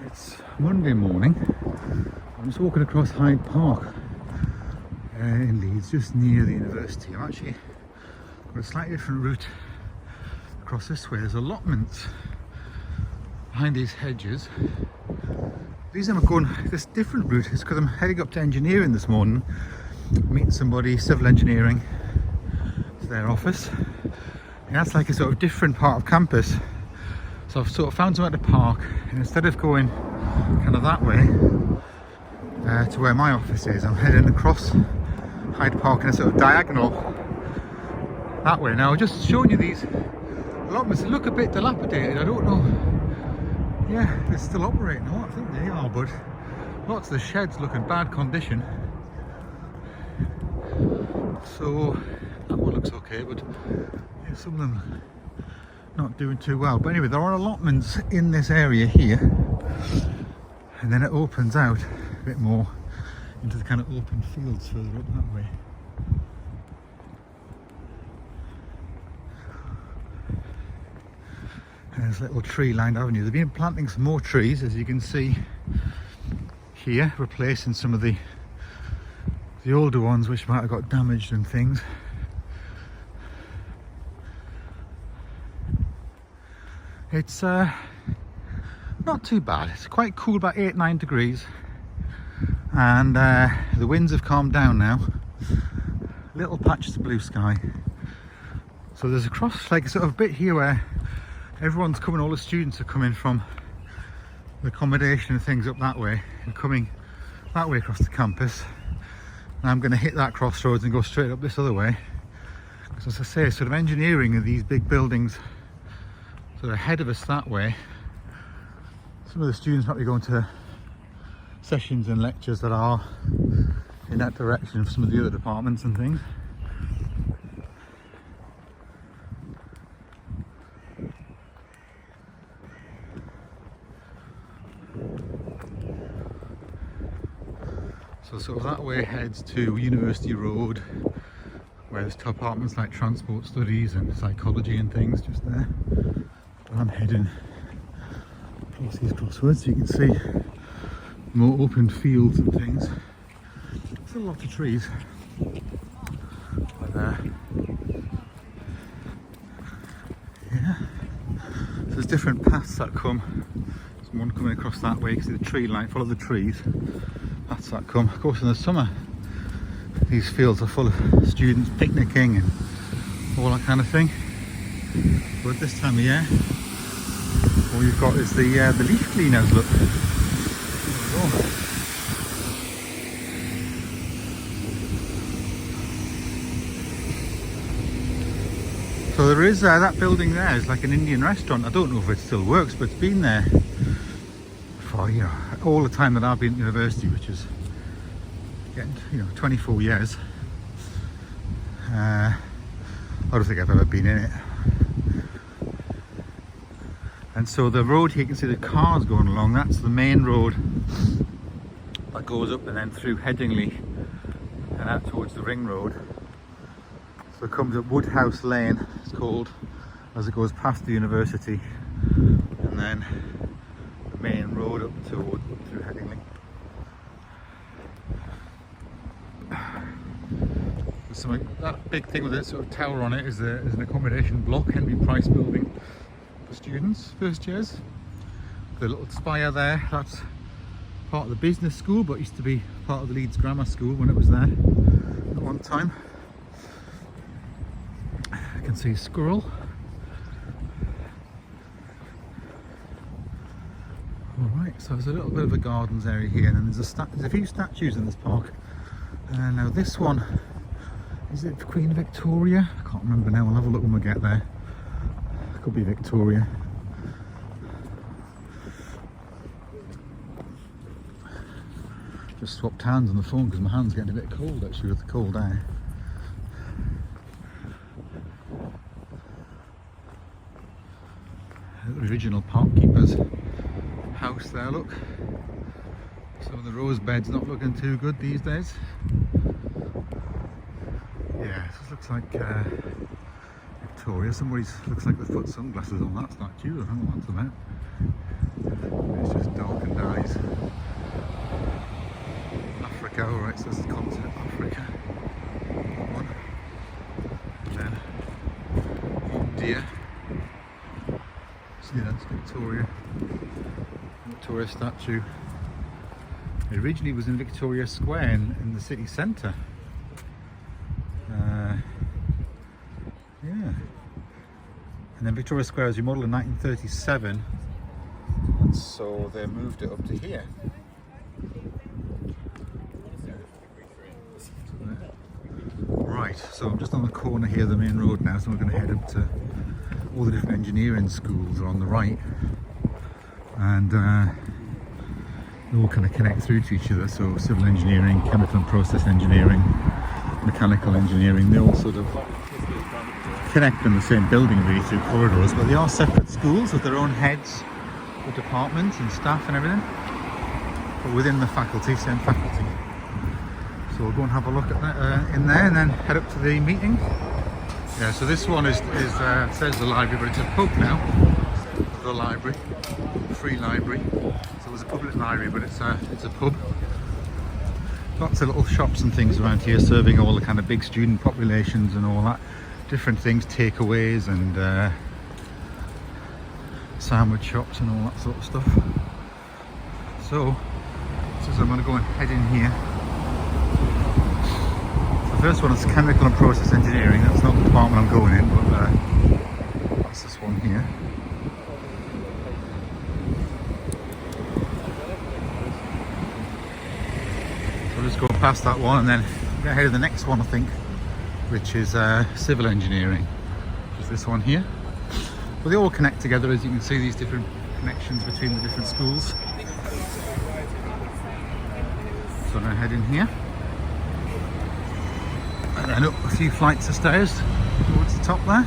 It's Monday morning. I'm just walking across Hyde Park in Leeds, just near the university. I'm actually got a slightly different route across this way. There's allotments behind these hedges. The reason I'm going this different route is because I'm heading up to engineering this morning, meeting somebody, civil engineering, to their office. And that's like a sort of different part of campus. So I've sort of found somewhere to park, and instead of going kind of that way to where my office is, I'm heading across Hyde Park in a sort of diagonal that way. Now, just showing you these allotments, they look a bit dilapidated. I don't know. Yeah, they're still operating. Oh, I think they are, but lots of the sheds look in bad condition. So that one looks okay, but yeah, some of them not doing too well. But anyway, there are allotments in this area here, and then it opens out a bit more into the kind of open fields further up that way. And there's a little tree lined avenue. They've been planting some more trees, as you can see here, replacing some of the older ones which might have got damaged and things. It's not too bad. It's quite cool, about 8-9 degrees, and the winds have calmed down now. Little patches of blue sky. So there's a cross, like a sort of bit here where everyone's coming, all the students are coming from the accommodation and things up that way and coming that way across the campus. And I'm going to hit that crossroads and go straight up this other way, because as I say, sort of engineering of these big buildings sort of ahead of us that way. Some of the students might be going to sessions and lectures that are in that direction of some of the other departments and things. So sort of that way heads to University Road, where there's departments like transport studies and psychology and things just there. I'm heading across these crossroads, so you can see more open fields and things. There's a lot of trees right there. Yeah, so there's different paths that come. There's one coming across that way. You can see the tree line, follow the trees. Paths that come. Of course, in the summer, these fields are full of students picnicking and all that kind of thing. But this time of year, all you've got is the leaf cleaners. Look. So there is that building there is like an Indian restaurant. I don't know if it still works, but it's been there for, you know, all the time that I've been at university, which is getting, 24 years. I don't think I've ever been in it. And so the road here, you can see the cars going along. That's the main road that goes up and then through Headingley and out towards the ring road. So it comes up Woodhouse Lane, it's called, as it goes past the university, and then the main road up through Headingley. So that big thing with that sort of tower on it is an accommodation block, Henry Price building for students, first years. The little spire there, that's part of the business school, but used to be part of the Leeds Grammar School when it was there at one time. I can see a squirrel. Alright, so there's a little bit of a gardens area here, and then there's a few statues in this park. Now this one, is it Queen Victoria? I can't remember now, I'll have a look when we get there. It could be Victoria. Just swapped hands on the phone because my hand's getting a bit cold actually with the cold air. The original park keeper's house there, look. Some of the rose beds not looking too good these days. Yeah, this looks like Victoria. Somebody's looks like they've put sunglasses on that statue. I don't know what that's about. It's just dark and Right, so this is the continent of Africa. One. And then India. See, that's Victoria statue. It originally was in Victoria Square in the city centre. Yeah. And then Victoria Square was remodeled in 1937, and so they moved it up to here. Right, so I'm just on the corner here of the main road now, so we're going to head up to all the different engineering schools are on the right, and they all kind of connect through to each other. So civil engineering, chemical and process engineering, mechanical engineering, they all sort of connect in the same building really through corridors, but they are separate schools with their own heads, with departments and staff and everything, but within the faculty, same faculty. So we'll go and have a look at that in there and then head up to the meeting. Yeah, so this one says the library, but it's a pub now. The library, free library. So it was a public library, but it's a pub. Lots of little shops and things around here, serving all the kind of big student populations and all that. Different things, takeaways and sandwich shops and all that sort of stuff. So I'm going to go and head in here. The first one is chemical and process engineering. That's not the department I'm going in, but that's this one here. So I'll just go past that one and then get ahead of the next one, I think, which is civil engineering, which is this one here. Well, they all connect together, as you can see, these different connections between the different schools. So I'm going to head in here. And then up a few flights of stairs towards the top there.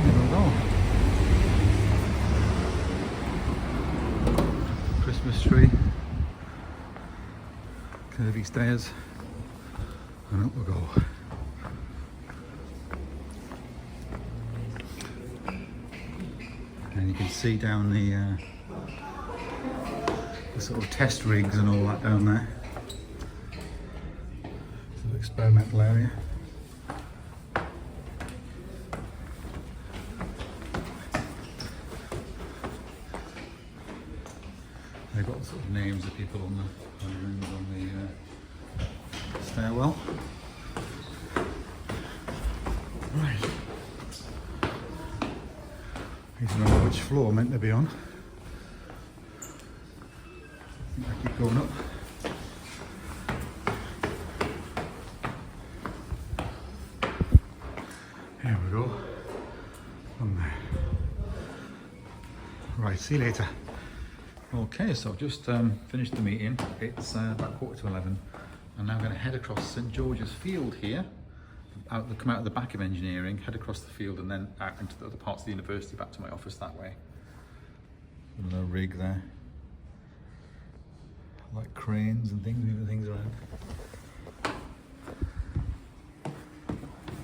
There we go. Christmas tree. Curvy stairs. And up we go. And you can see down the sort of test rigs and all that down there. Experimental area. They've got sort of names of people on the rooms on the stairwell. Right. I don't know which floor I'm meant to be on. I think I keep going up. There we go. On there. Right, see you later. Okay, so I've just finished the meeting. It's about 11:15. I'm now going to head across St George's Field here. Come out of the back of engineering, head across the field and then out into the other parts of the university, back to my office that way. A little rig there. Like cranes and things, moving things around.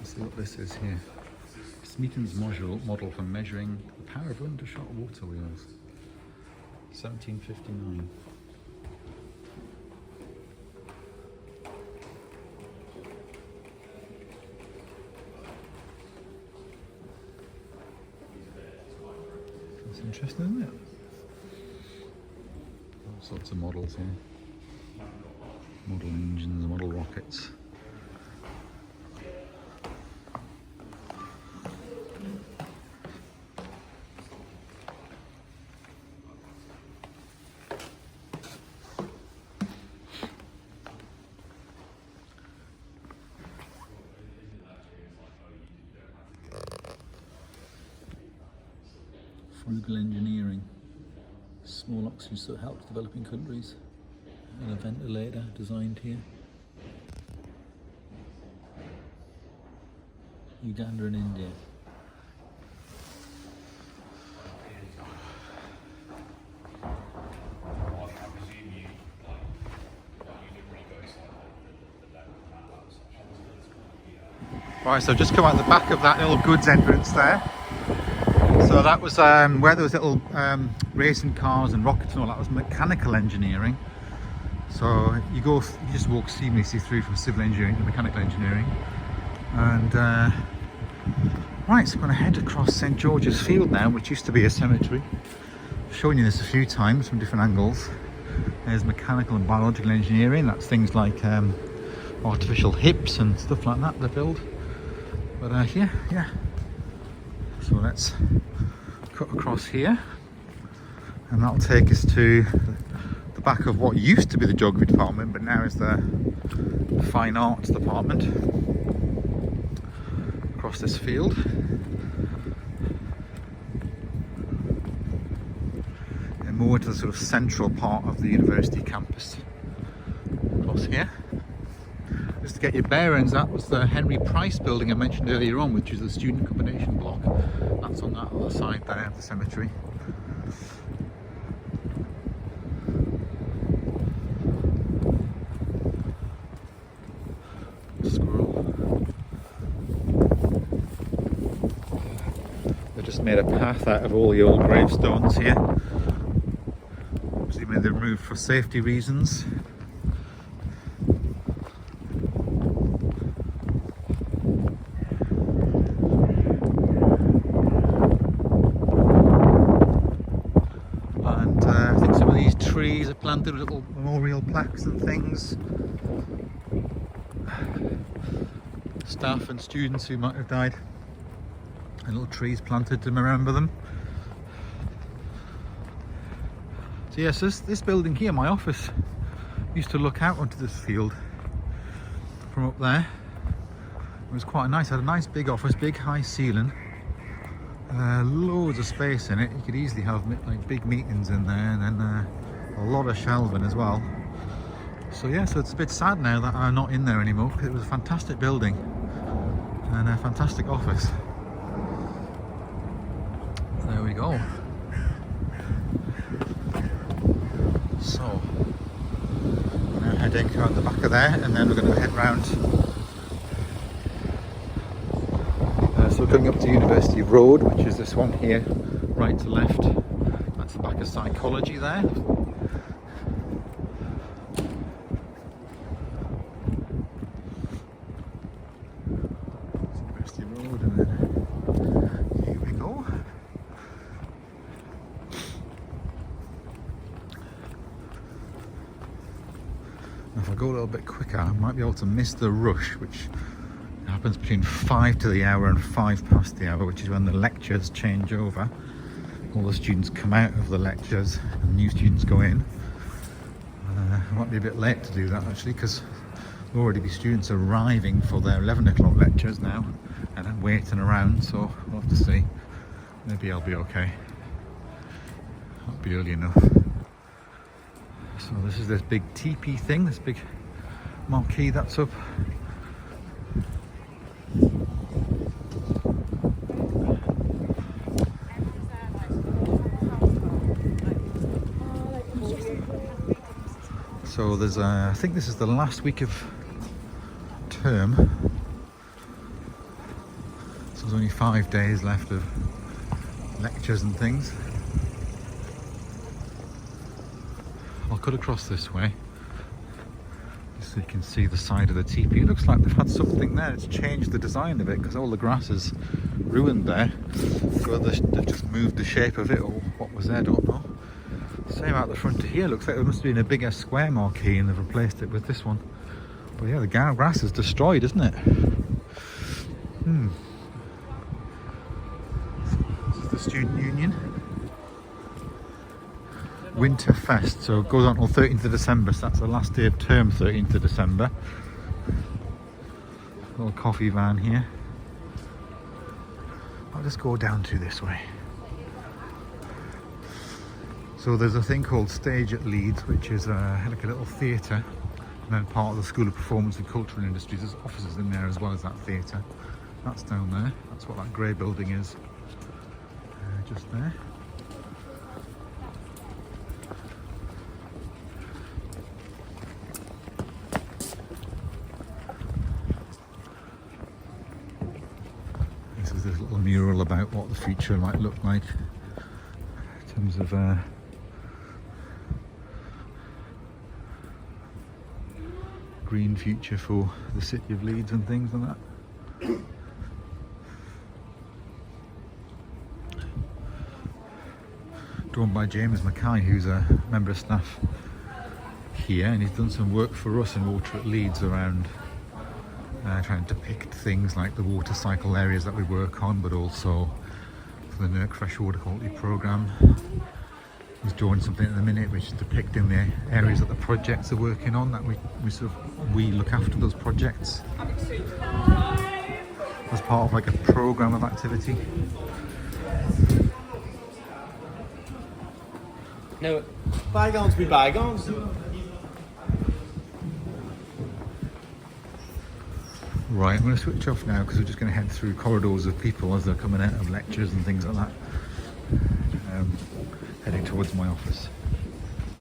See what this is here. Smeaton's model for measuring the power of undershot water wheels. 1759. That's interesting, isn't it? All sorts of models here. Model engines, model rockets. Frugal engineering. Small oxygen so helps developing countries. And a ventilator designed here. Uganda and India. Right, so I've just come out the back of that little goods entrance there. So that was where there was little racing cars and rockets and all that was mechanical engineering. So you just walk seamlessly through from civil engineering to mechanical engineering. And right, so I'm going to head across St George's Field now, which used to be a cemetery. I've shown you this a few times from different angles. There's mechanical and biological engineering. That's things like artificial hips and stuff like that they build. But yeah. So let's cut across here, and that'll take us to the back of what used to be the geography department, but now is the fine arts department. Across this field. And more to the sort of central part of the university campus. Across here. Just to get your bearings, that was the Henry Price building I mentioned earlier on, which is the student accommodation block. That's on that other side there of the cemetery. Squirrel. They just made a path out of all the old gravestones here. Obviously made them removed for safety reasons. Trees are planted with little memorial plaques and things. Staff and students who might have died, and little trees planted to remember them. So yes, this building here, my office, used to look out onto this field from up there. It was quite nice. It had a nice big office, big high ceiling. Loads of space in it. You could easily have like big meetings in there, and then a lot of shelving as well. So yeah, so it's a bit sad now that I'm not in there anymore, because it was a fantastic building and a fantastic office. There we go. So now heading out the back of there, and then we're going to head round. So we're going up to University Road, which is this one here, right to left. That's the back of psychology there. University Road, and then here we go. Now if I go a little bit quicker, I might be able to miss the rush, which happens between 5 to the hour and 5 past the hour, which is when the lectures change over. All the students come out of the lectures and new students go in. It might be a bit late to do that actually, because there'll already be students arriving for their 11 o'clock lectures now and then waiting around, so we'll have to see. Maybe I'll be okay. I'll be early enough. So this is this big teepee thing, this big marquee that's up. So there's I think this is the last week of term, so there's only 5 days left of lectures and things. I'll cut across this way just so you can see the side of the teepee. It looks like they've had something there, it's changed the design of it because all the grass is ruined there, so they've just moved the shape of it, or what was there, I don't know. Same out the front here, looks like there must have been a bigger square marquee and they've replaced it with this one. But yeah, the grass is destroyed, isn't it? This is the student union. Winter Fest, so it goes on until 13th of December, so that's the last day of term, 13th of December. Little coffee van here. I'll just go down to this way. So there's a thing called Stage at Leeds, which is like a little theatre, and then part of the School of Performance and Cultural Industries. There's offices in there as well as that theatre. That's down there. That's what that grey building is. Just there. This is this little mural about what the future might look like in terms of green future for the city of Leeds and things like that. Drawn by James Mackay, who's a member of staff here, and he's done some work for us in Water at Leeds around trying to depict things like the water cycle areas that we work on, but also for the NERC Freshwater Quality Programme. He's drawing something at the minute which is depicting the areas that the projects are working on, that we look after those projects as part of like a programme of activity. No, bygones be bygones. Right, I'm going to switch off now because we're just going to head through corridors of people as they're coming out of lectures and things like that, heading towards my office.